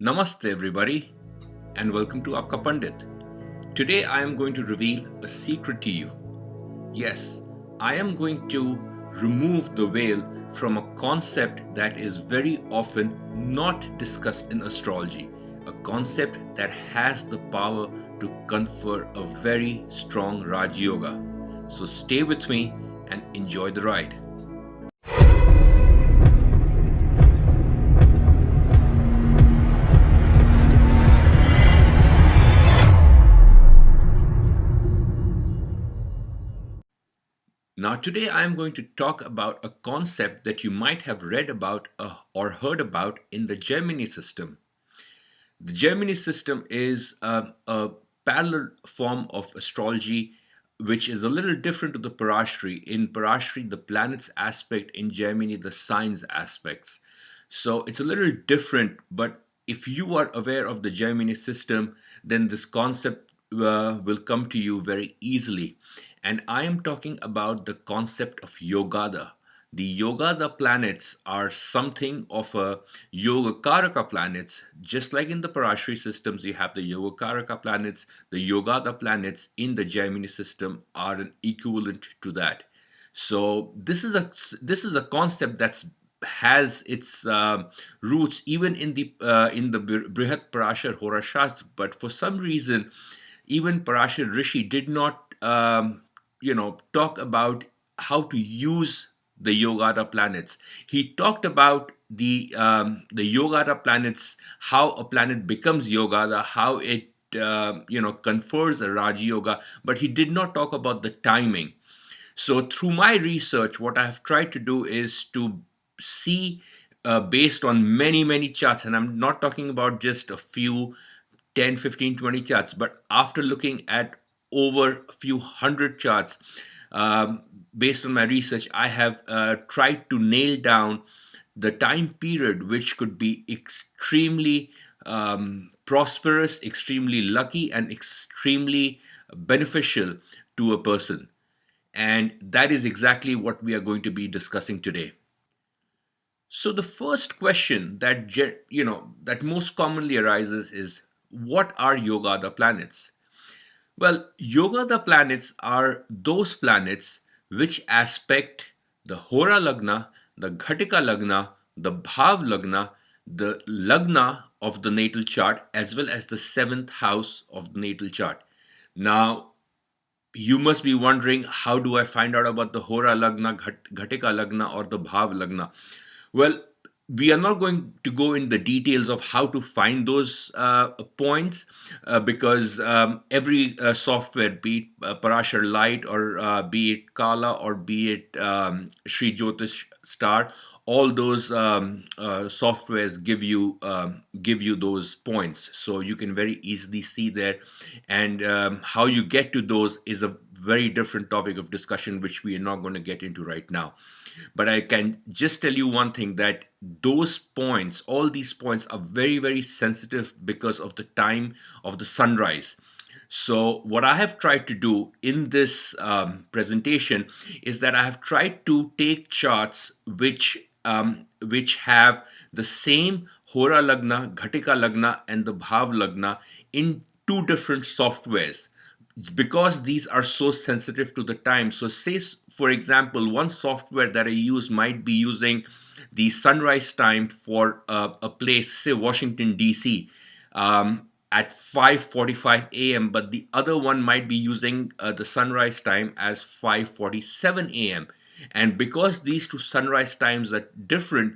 Namaste everybody and welcome to Aapka Pundit. Today I am going to reveal a secret to you. Yes, I am going to remove the veil from a concept that is very often not discussed in astrology, a concept that has the power to confer a very strong Raj Yoga. So stay with me and enjoy the ride. Now, today I am going to talk about a concept that you might have read about or heard about in the Gemini system. The Gemini system is a parallel form of astrology which is a little different to the Parashri. In Parashri, the planets aspect; in Gemini, the signs aspects. So it's a little different, but if you are aware of the Gemini system, then this concept will come to you very easily. And I am talking about the concept of Yogada. The Yogada planets are something of a Yogakaraka planets, just like in the Parashri systems, you have the Yogakaraka planets. The Yogada planets in the Gemini system are an equivalent to that. So this is a concept that's has its roots even in the Brihat Parashar Hora Shastra, but for some reason, even Parashar Rishi did not talk about how to use the Yogada planets. He talked about the Yogada planets, how a planet becomes Yogada, how it confers a Raj Yoga, but he did not talk about the timing. So through my research, what I have tried to do is to see based on many charts, and I'm not talking about just a few 10, 15, 20 charts, but after looking at over a few hundred charts, based on my research, I have tried to nail down the time period which could be extremely prosperous, extremely lucky, and extremely beneficial to a person. And that is exactly what we are going to be discussing today. So the first question that most commonly arises is, what are Yogada planets? Well, Yogada planets are those planets which aspect the Hora Lagna, the Ghatika Lagna, the Bhav Lagna, the Lagna of the natal chart, as well as the seventh house of the natal chart. Now, you must be wondering, how do I find out about the Hora Lagna, Ghatika Lagna, or the Bhav Lagna? Well, we are not going to go in the details of how to find those points because every software, be it Parashar Lite or be it Kala or be it Sri Jyotish Star, all those softwares give you those points, so you can very easily see there. And how you get to those is a very different topic of discussion, which we are not going to get into right now. But I can just tell you one thing, that those points, all these points, are very sensitive because of the time of the sunrise. So what I have tried to do in this presentation is that I have tried to take charts which have the same Hora Lagna, Ghatika Lagna, and the Bhav Lagna in two different softwares, because these are so sensitive to the time. So say, for example, one software that I use might be using the sunrise time for a place, say Washington DC, at 5:45 a.m., but the other one might be using the sunrise time as 5:47 a.m. And because these two sunrise times are different,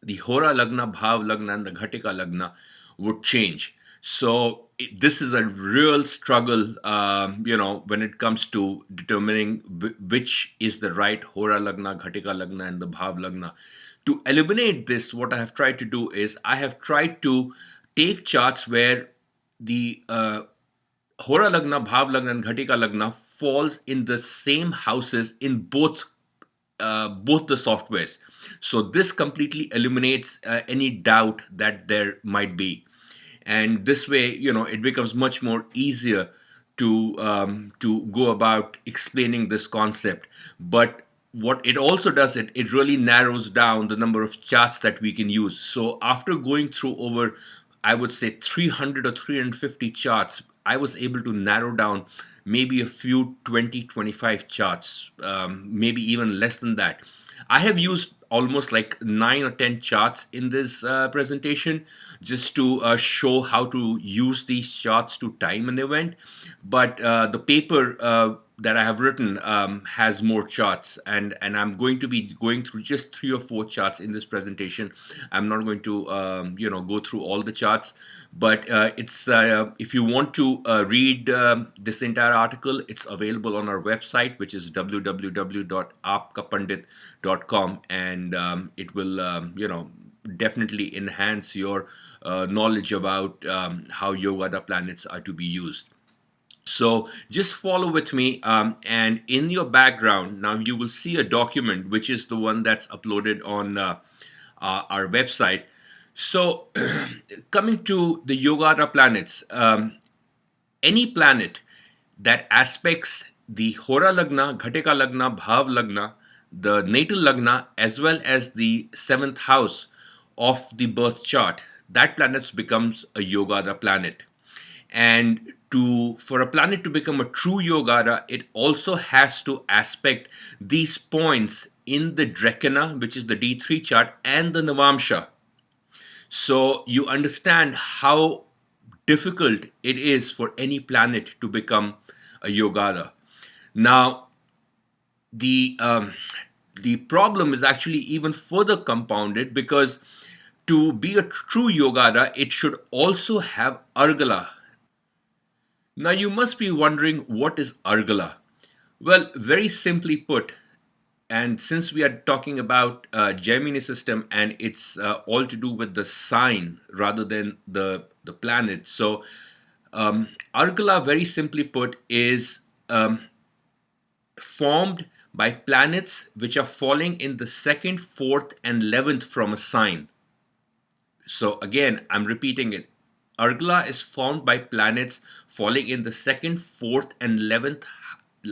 the Hora Lagna, Bhav Lagna, and the Ghatika Lagna would change. So this is a real struggle, when it comes to determining which is the right Hora Lagna, Ghatika Lagna, and the Bhav Lagna. To eliminate this, what I have tried to do is I have tried to take charts where the Hora Lagna, Bhav Lagna, and Ghatika Lagna falls in the same houses in both the softwares. So this completely eliminates any doubt that there might be, and this way, it becomes much more easier to go about explaining this concept. But what it also does, it really narrows down the number of charts that we can use. So after going through over, I would say 300 or 350 charts, I was able to narrow down maybe a few 20, 25 charts, maybe even less than that. I have used almost like 9 or 10 charts in this presentation just to show how to use these charts to time an event. But the paper that I have written has more charts, and I'm going to be going through just 3 or 4 charts in this presentation. I'm not going to go through all the charts, but it's if you want to read this entire article, it's available on our website, which is www.aapkapundit.com, and it will definitely enhance your knowledge about how Yogada planets are to be used. So just follow with me, and in your background now you will see a document which is the one that's uploaded on our website. So coming to the Yogada planets, any planet that aspects the Hora Lagna, Ghatika Lagna, Bhav Lagna, the natal Lagna, as well as the seventh house of the birth chart, that planet becomes a Yogada planet. And for a planet to become a true Yogada, it also has to aspect these points in the Drekana, which is the D3 chart, and the Navamsha. So you understand how difficult it is for any planet to become a Yogada. Now, the problem is actually even further compounded, because to be a true Yogada, it should also have Argala. Now you must be wondering, what is Argala? Well, very simply put, and since we are talking about Gemini system, and it's all to do with the sign rather than the planet. So Argala, very simply put, is formed by planets which are falling in the second, fourth, and 11th from a sign. So again, I'm repeating it. Argala is formed by planets falling in the second, fourth, and 11th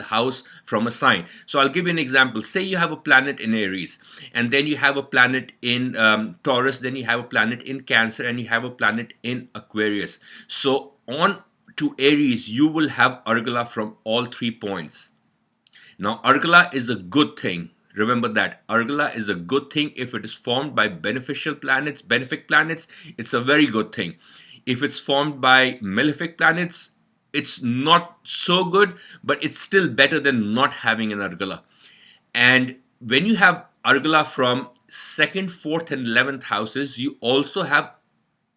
house from a sign. So I'll give you an example. Say you have a planet in Aries, and then you have a planet in Taurus, then you have a planet in Cancer, and you have a planet in Aquarius. So on to Aries, you will have Argala from all 3 points. Now, Argala is a good thing. Remember that Argala is a good thing if it is formed by beneficial planets, benefic planets. It's a very good thing. If it's formed by malefic planets, it's not so good, but it's still better than not having an Argala. And when you have Argala from second, fourth, and 11th houses, you also have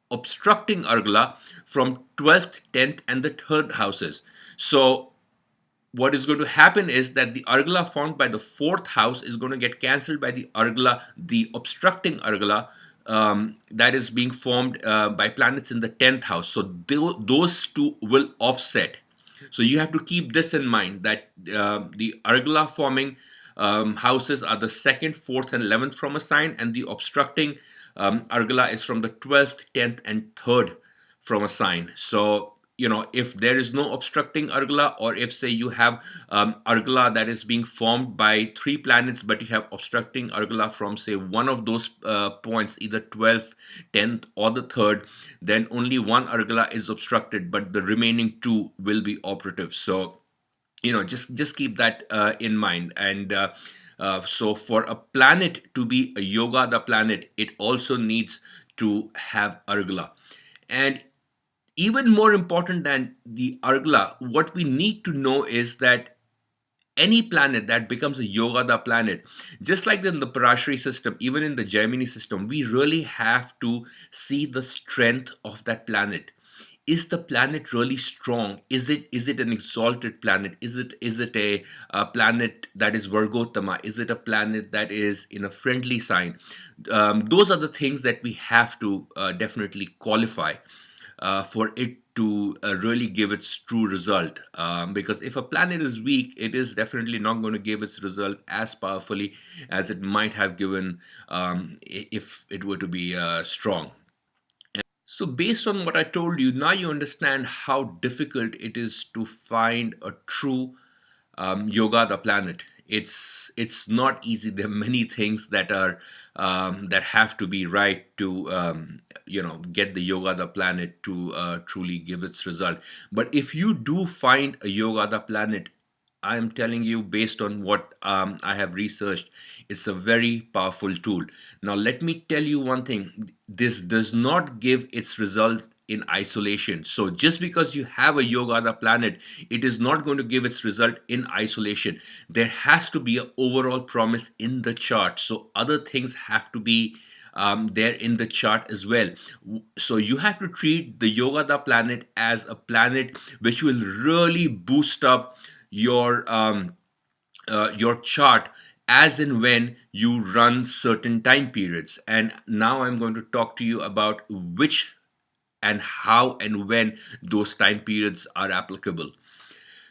obstructing Argala from 12th, 10th, and the third houses. So what is going to happen is that the Argala formed by the fourth house is going to get cancelled by the Argala, the obstructing Argala, that is being formed by planets in the 10th house. So those two will offset. So you have to keep this in mind, that the Argala forming houses are the second, fourth, and 11th from a sign, and the obstructing Argala is from the 12th, 10th, and 3rd from a sign. So if there is no obstructing Argala, or if say you have Argala that is being formed by 3 planets, but you have obstructing Argala from say one of those points, either 12th, 10th, or the 3rd, then only one Argala is obstructed, but the remaining 2 will be operative. So just keep that in mind. And so for a planet to be a Yogada planet, it also needs to have Argala. And even more important than the Argala, what we need to know is that any planet that becomes a Yogada planet, just like in the Parashari system, even in the Gemini system, we really have to see the strength of that planet. Is the planet really strong? Is it an exalted planet? Is it a planet that is Vargotama? Is it a planet that is in a friendly sign? Those are the things that we have to definitely qualify for it to really give its true result. Because if a planet is weak, it is definitely not going to give its result as powerfully as it might have given if it were to be strong. So based on what I told you, now you understand how difficult it is to find a true Yogada planet. It's not easy. There are many things that are that have to be right to get the Yogada planet to truly give its result. But if you do find a Yogada planet, I'm telling you, based on what I have researched, it's a very powerful tool. Now, let me tell you one thing: this does not give its result in isolation. So, just because you have a Yogada planet, it is not going to give its result in isolation. There has to be an overall promise in the chart. So, other things have to be there in the chart as well. So you have to treat the Yogada planet as a planet which will really boost up your chart as and when you run certain time periods. And now I'm going to talk to you about which and how and when those time periods are applicable.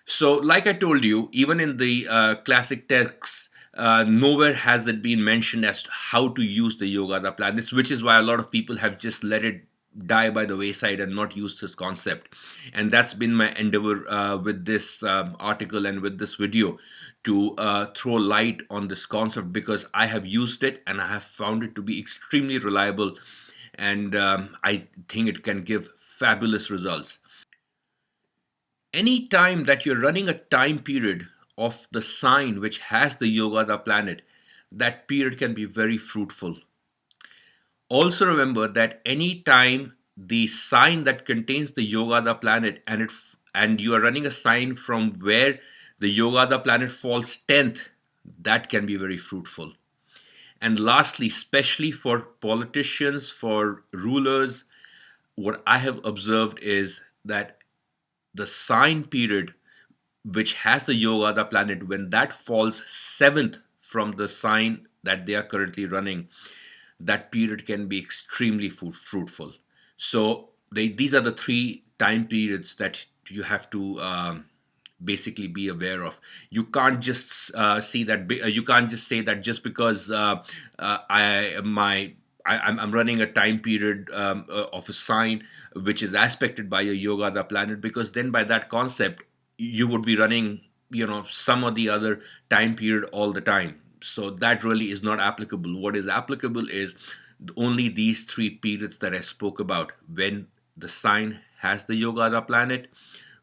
So, like I told you, even in the classic texts, nowhere has it been mentioned as to how to use the Yogada planets, which is why a lot of people have just let it die by the wayside and not used this concept. And that's been my endeavor with this article and with this video, to throw light on this concept, because I have used it and I have found it to be extremely reliable, and I think it can give fabulous results. Any time that you're running a time period of the sign which has the Yogada planet, that period can be very fruitful. Also remember that any time the sign that contains the Yogada planet, and you are running a sign from where the Yogada planet falls 10th, that can be very fruitful. And lastly, especially for politicians, for rulers, what I have observed is that the sign period which has the Yogada planet, when that falls 7th from the sign that they are currently running, that period can be extremely fruitful. So these are the three time periods that you have to basically be aware of. You can't just see that. You can't just say that just because I'm running a time period of a sign which is aspected by a Yogada planet, because then by that concept you would be running some or the other time period all the time. So that really is not applicable. What is applicable is only these three periods that I spoke about: when the sign has the Yogada planet,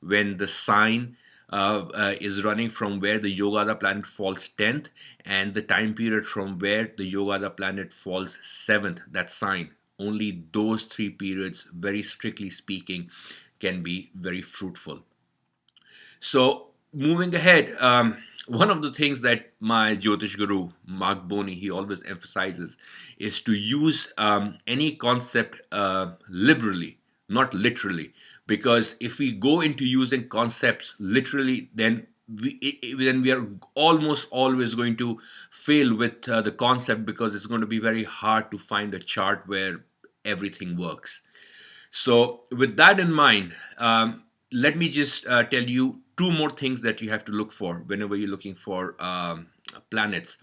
when the sign is running from where the Yogada planet falls 10th, and the time period from where the Yogada planet falls 7th, that sign. Only those three periods, very strictly speaking, can be very fruitful. So, moving ahead, one of the things that my Jyotish guru, Mark Boney, he always emphasizes is to use any concept liberally, not literally. Because if we go into using concepts literally, then we are almost always going to fail with the concept, because it's going to be very hard to find a chart where everything works. So, with that in mind, let me just tell you two more things that you have to look for whenever you're looking for planets.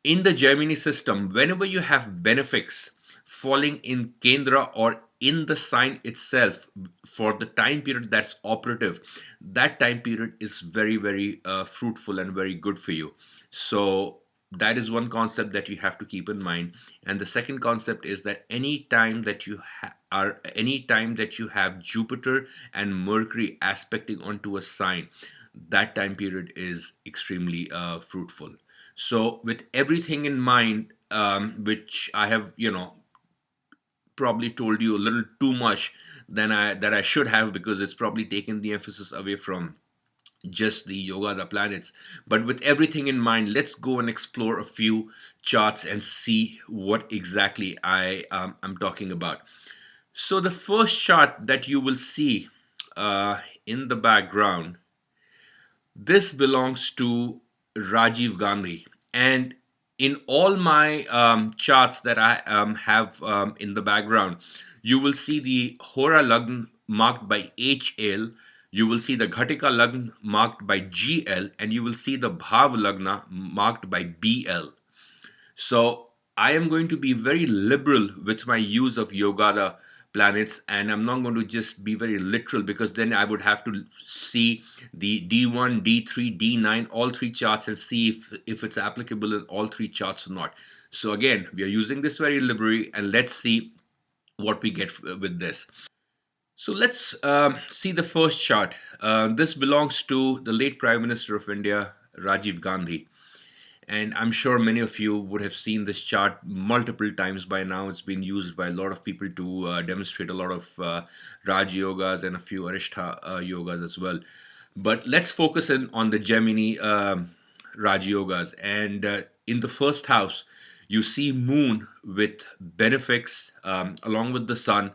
In the Gemini system, whenever you have benefics falling in Kendra or in the sign itself for the time period that's operative, that time period is very, very fruitful and very good for you. So, that is one concept that you have to keep in mind. And the second concept is that any time that you have Jupiter and Mercury aspecting onto a sign, that time period is extremely fruitful. So with everything in mind, which I have probably told you a little too much than I should have, because it's probably taken the emphasis away from just the Yogada planets. But with everything in mind, let's go and explore a few charts and see what exactly I'm talking about. So the first chart that you will see in the background, this belongs to Rajiv Gandhi. And in all my charts that I have in the background, you will see the Hora Lagna marked by HL, you will see the Ghatika Lagna marked by GL, and you will see the Bhav Lagna marked by BL. So I am going to be very liberal with my use of Yogada planets, and I'm not going to just be very literal, because then I would have to see the D1, D3, D9, all three charts, and see if it's applicable in all three charts or not. So again, we are using this very liberally, and let's see what we get with this. So let's see the first chart. This belongs to the late Prime Minister of India, Rajiv Gandhi. And I'm sure many of you would have seen this chart multiple times by now. It's been used by a lot of people to demonstrate a lot of Raj Yogas and a few Arishtha Yogas as well. But let's focus in on the Gemini Raj Yogas. And in the first house, you see Moon with benefics along with the Sun,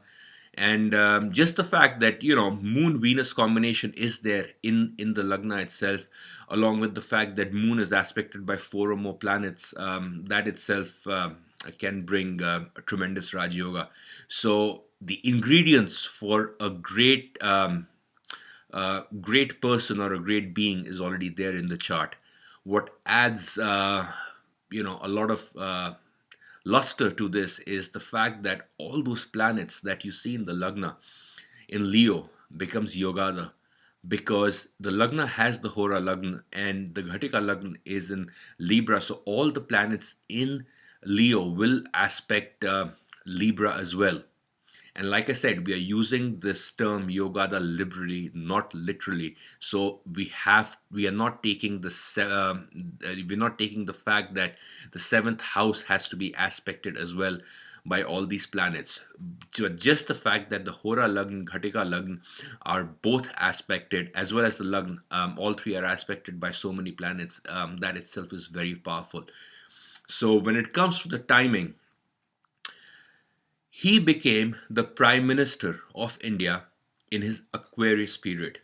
and just the fact that Moon Venus combination is there in the lagna itself, along with the fact that Moon is aspected by four or more planets, that itself can bring a tremendous Raj Yoga. So the ingredients for a great person or a great being is already there in the chart. What adds a lot of luster to this is the fact that all those planets that you see in the lagna in Leo becomes Yogada, because the lagna has the Hora lagna and the Ghatika lagna is in Libra. So all the planets in Leo will aspect Libra as well. And like I said, we are using this term Yogada liberally, not literally. So we are not taking we're not taking the fact that the seventh house has to be aspected as well by all these planets. Just the fact that the Hora Lagna, Ghatika Lagna are both aspected, as well as the Lagna, all three are aspected by so many planets, that itself is very powerful. So when it comes to the timing, he became the Prime Minister of India in his Aquarius period.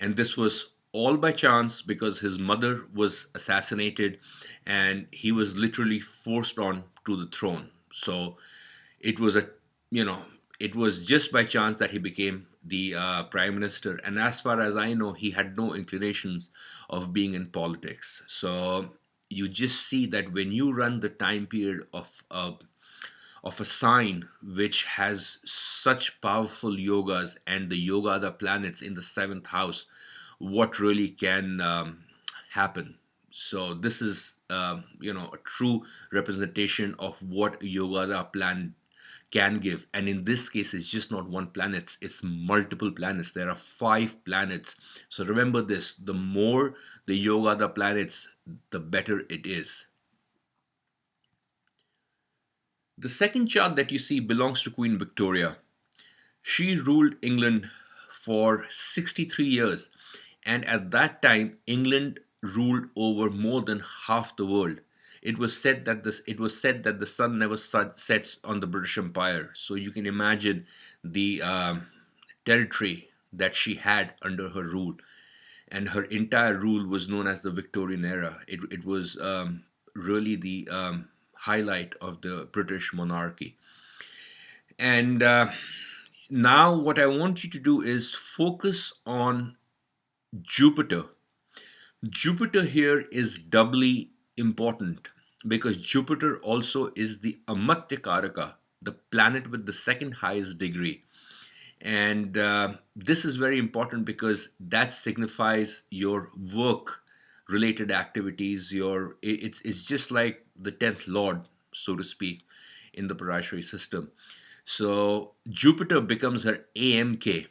And this was all by chance, because his mother was assassinated and he was literally forced on to the throne. So it was it was just by chance that he became the Prime Minister. And as far as I know, he had no inclinations of being in politics. So you just see that when you run the time period of a sign which has such powerful yogas and the Yogada planets in the seventh house, what really can happen. So this is a true representation of what a Yogada plan can give. And in this case, it's just not one planet, it's multiple planets. There are 5 planets. So remember this, the more the Yogada planets, the better it is. The second chart that you see belongs to Queen Victoria. She ruled England for 63 years, and at that time, England ruled over more than half the world. It was said that the sun never sets on the British Empire. So you can imagine the territory that she had under her rule, and her entire rule was known as the Victorian era. It was really the highlight of the British monarchy. And now, what I want you to do is focus on Jupiter. Jupiter here is doubly important because Jupiter also is the Amatya Karaka, the planet with the second highest degree. And this is very important because that signifies your work related activities. It's just like the 10th lord, so to speak, in the Parashari system. So Jupiter becomes her AMK,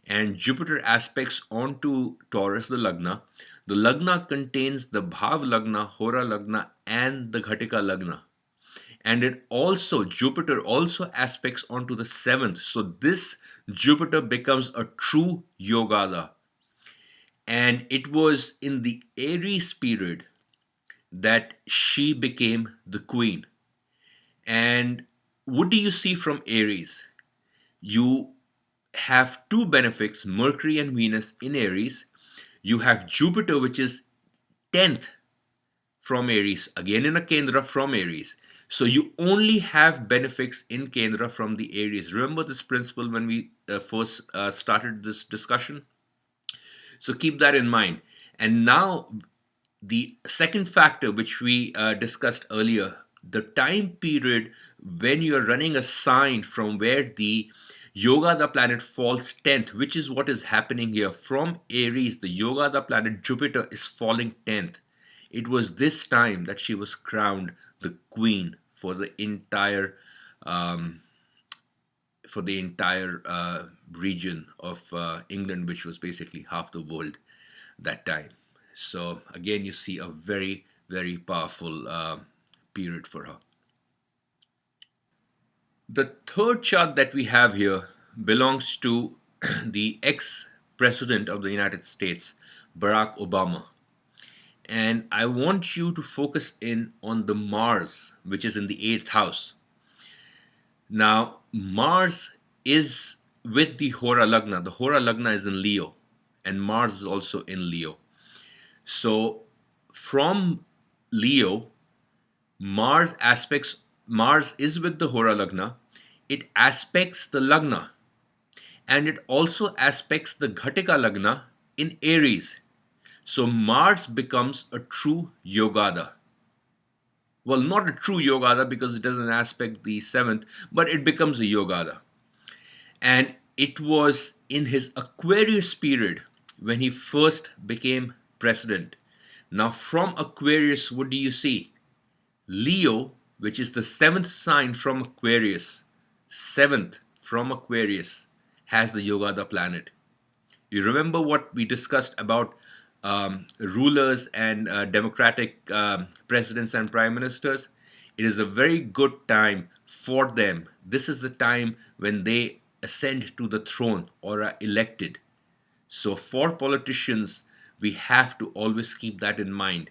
and Jupiter aspects onto Taurus, the Lagna. The Lagna contains the Bhav Lagna, Hora Lagna, and the Ghatika Lagna. And Jupiter also aspects onto the 7th. So this Jupiter becomes a true Yogada. And it was in the Aries period that she became the queen. And what do you see from Aries? You have 2 benefics, Mercury and Venus in Aries. You have Jupiter, which is 10th from Aries, again in a Kendra from Aries. So you only have benefics in Kendra from the Aries. Remember this principle when we first started this discussion? So keep that in mind. And now the second factor which we discussed earlier, the time period when you're running a sign from where the Yoga, the planet, falls 10th, which is what is happening here. From Aries, the Yoga, the planet Jupiter, is falling 10th. It was this time that she was crowned the queen um, for the entire region of England, which was basically half the world that time. So again, you see a very, very powerful period for her. The third chart that we have here belongs to the ex president of the United States, Barack Obama. And I want you to focus in on the Mars, which is in the eighth house. Now, Mars is with the Hora Lagna. The Hora Lagna is in Leo, and Mars is also in Leo. So, from Leo, Mars is with the Hora Lagna. It aspects the Lagna, and it also aspects the Ghatika Lagna in Aries. So Mars becomes a true Yogada. Well, not a true Yogada because it doesn't aspect the seventh, but it becomes a Yogada. And it was in his Aquarius period when he first became president. Now, from Aquarius, what do you see? Leo, which is the seventh sign from Aquarius, seventh from Aquarius, has the Yogada planet. You remember what we discussed about rulers and democratic presidents and prime ministers? It is a very good time for them. This is the time when they ascend to the throne or are elected. So, for politicians, we have to always keep that in mind.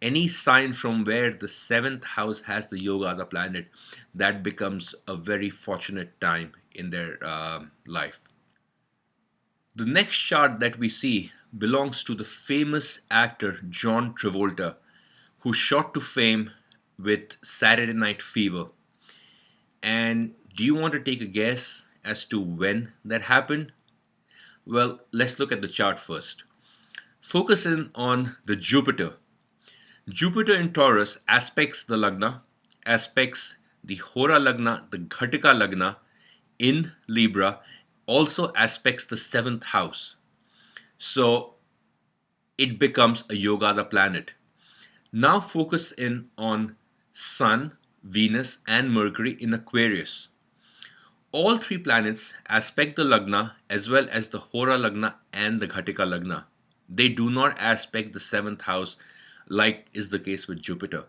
Any sign from where the seventh house has the yoga, the planet, that becomes a very fortunate time in their life. The next chart that we see belongs to the famous actor John Travolta, who shot to fame with Saturday Night Fever. And do you want to take a guess as to when that happened? Well, let's look at the chart first. Focus in on the Jupiter. Jupiter in Taurus aspects the Lagna, aspects the Hora Lagna, the Ghatika Lagna in Libra, also aspects the seventh house. So it becomes a Yogada planet. Now focus in on Sun, Venus, and Mercury in Aquarius. All three planets aspect the Lagna as well as the Hora Lagna and the Ghatika Lagna. They do not aspect the seventh house like is the case with Jupiter.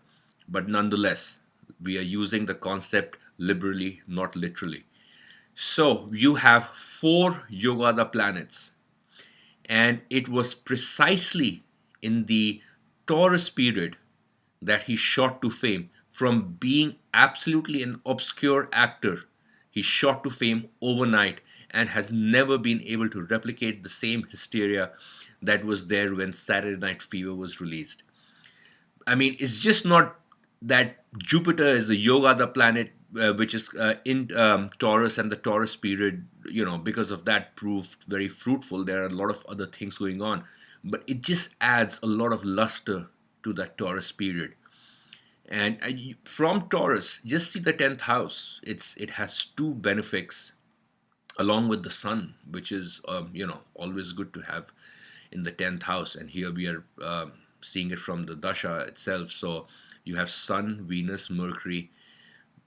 But nonetheless, we are using the concept liberally, not literally. So you have four Yogada planets, and it was precisely in the Taurus period that he shot to fame. From being absolutely an obscure actor, he shot to fame overnight and has never been able to replicate the same hysteria that was there when Saturday Night Fever was released. I mean, it's just not that Jupiter is a yoga, the planet which is in Taurus, and the Taurus period, because of that proved very fruitful. There are a lot of other things going on, but it just adds a lot of luster to that Taurus period. And from Taurus, just see the 10th house. It has two benefics along with the sun, which is always good to have in the 10th house. And here we are seeing it from the dasha itself. So you have Sun, Venus, Mercury,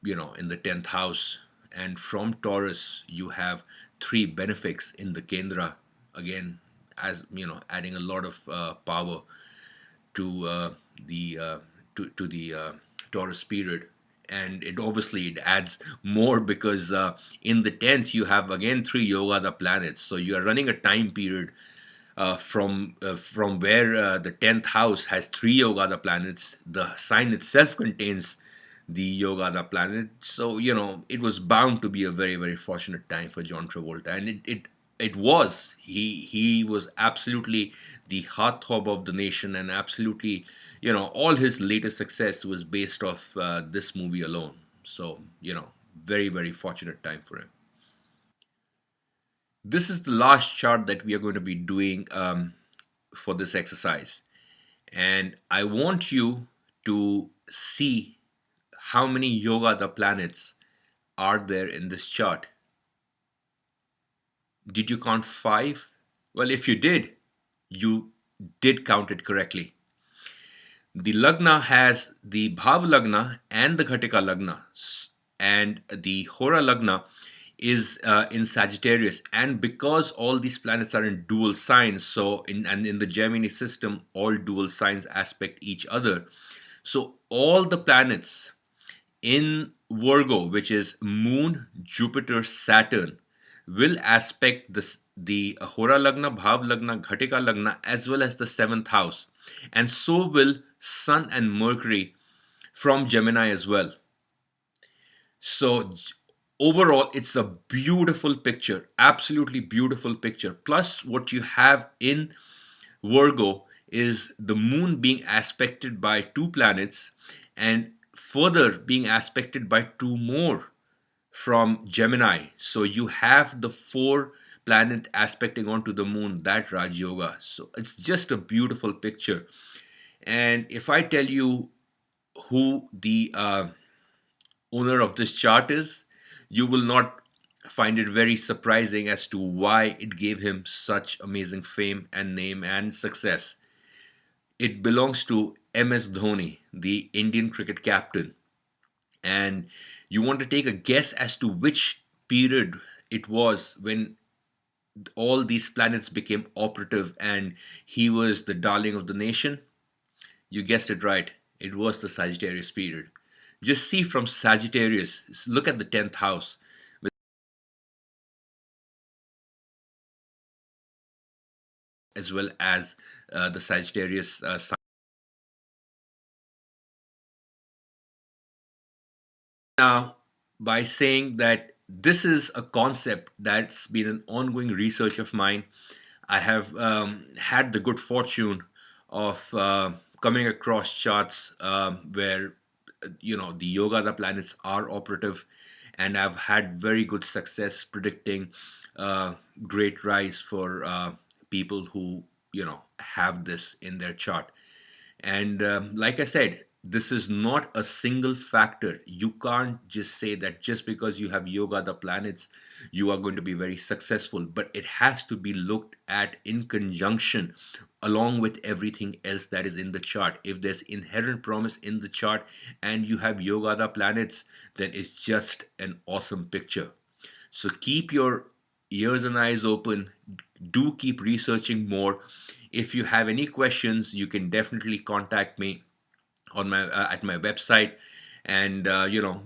in the 10th house. And from Taurus, you have three benefics in the Kendra, again, as adding a lot of power to the Taurus period. And it adds more because in the 10th you have again three yoga the planets. So you are running a time period from where the 10th house has three yoga the planets. The sign itself contains the yoga the planet. So it was bound to be a very, very fortunate time for John Travolta, and it was. He was absolutely the heartthrob of the nation, and absolutely, all his latest success was based off this movie alone. So, very, very fortunate time for him. This is the last chart that we are going to be doing for this exercise. And I want you to see how many yoga the planets are there in this chart. Did you count five? Well, if you did, you did count it correctly. The Lagna has the Bhav Lagna and the Ghatika Lagna, and the Hora Lagna is in Sagittarius. And because all these planets are in dual signs, so in the Gemini system, all dual signs aspect each other. So all the planets in Virgo, which is Moon, Jupiter, Saturn, will aspect the Hora Lagna, Bhav Lagna, Ghatika Lagna, as well as the seventh house. And so will Sun and Mercury from Gemini as well. So overall, it's a beautiful picture, absolutely beautiful picture. Plus, what you have in Virgo is the moon being aspected by two planets and further being aspected by two more from Gemini. So you have the four planet aspecting onto the moon, that Raj Yoga. So it's just a beautiful picture. And if I tell you who the owner of this chart is, you will not find it very surprising as to why it gave him such amazing fame and name and success. It belongs to MS Dhoni, the Indian cricket captain. And you want to take a guess as to which period it was when all these planets became operative and he was the darling of the nation? You guessed it right. It was the Sagittarius period. Just see from Sagittarius, look at the 10th house, as well as the Sagittarius sign. Now, by saying that this is a concept that's been an ongoing research of mine, I have had the good fortune of coming across charts where the Yogada planets are operative, and I've had very good success predicting great rise for people who have this in their chart. And like I said, this is not a single factor. You can't just say that just because you have yoga, the planets, you are going to be very successful. But it has to be looked at in conjunction along with everything else that is in the chart. If there's inherent promise in the chart and you have yoga, the planets, then it's just an awesome picture. So keep your ears and eyes open. Do keep researching more. If you have any questions, you can definitely contact me on my at my website, and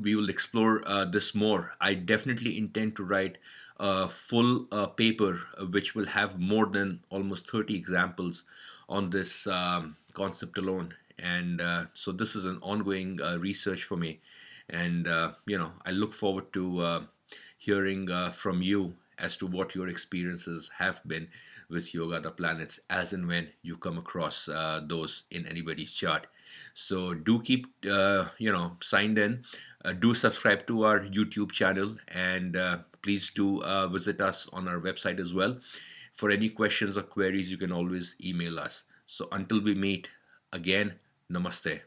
we will explore this more. I definitely intend to write a full paper which will have more than almost 30 examples on this concept alone. And so this is an ongoing research for me, and I look forward to hearing from you as to what your experiences have been with yoga the planets as and when you come across those in anybody's chart. So do keep signed in. Do subscribe to our YouTube channel, and please do visit us on our website as well. For any questions or queries, you can always email us. So until we meet again, namaste.